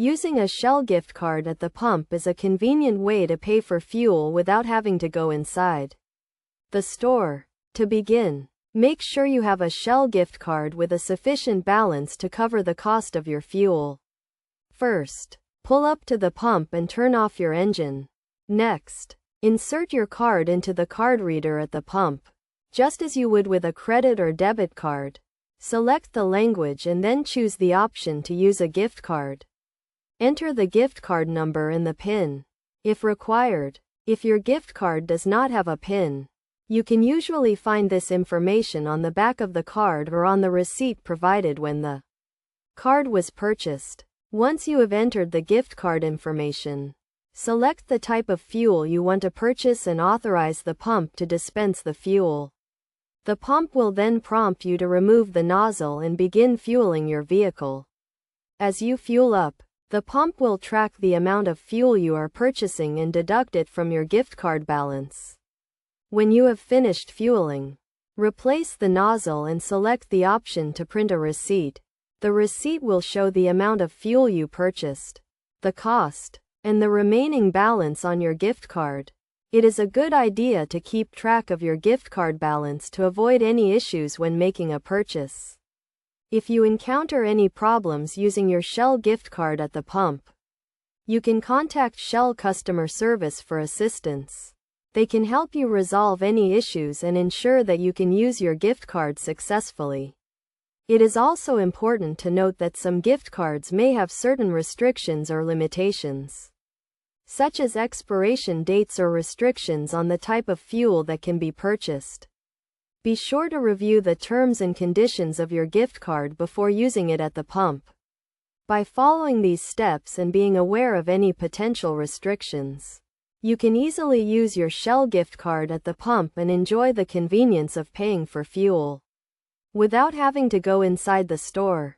Using a Shell gift card at the pump is a convenient way to pay for fuel without having to go inside the store. To begin, make sure you have a Shell gift card with a sufficient balance to cover the cost of your fuel. First, pull up to the pump and turn off your engine. Next, insert your card into the card reader at the pump, just as you would with a credit or debit card. Select the language and then choose the option to use a gift card. Enter the gift card number and the PIN, if required. If your gift card does not have a PIN, you can usually find this information on the back of the card or on the receipt provided when the card was purchased. Once you have entered the gift card information, select the type of fuel you want to purchase and authorize the pump to dispense the fuel. The pump will then prompt you to remove the nozzle and begin fueling your vehicle. As you fuel up, the pump will track the amount of fuel you are purchasing and deduct it from your gift card balance. When you have finished fueling, replace the nozzle and select the option to print a receipt. The receipt will show the amount of fuel you purchased, the cost, and the remaining balance on your gift card. It is a good idea to keep track of your gift card balance to avoid any issues when making a purchase. If you encounter any problems using your Shell gift card at the pump, you can contact Shell customer service for assistance. They can help you resolve any issues and ensure that you can use your gift card successfully. It is also important to note that some gift cards may have certain restrictions or limitations, such as expiration dates or restrictions on the type of fuel that can be purchased. Be sure to review the terms and conditions of your gift card before using it at the pump. By following these steps and being aware of any potential restrictions, you can easily use your Shell gift card at the pump and enjoy the convenience of paying for fuel without having to go inside the store.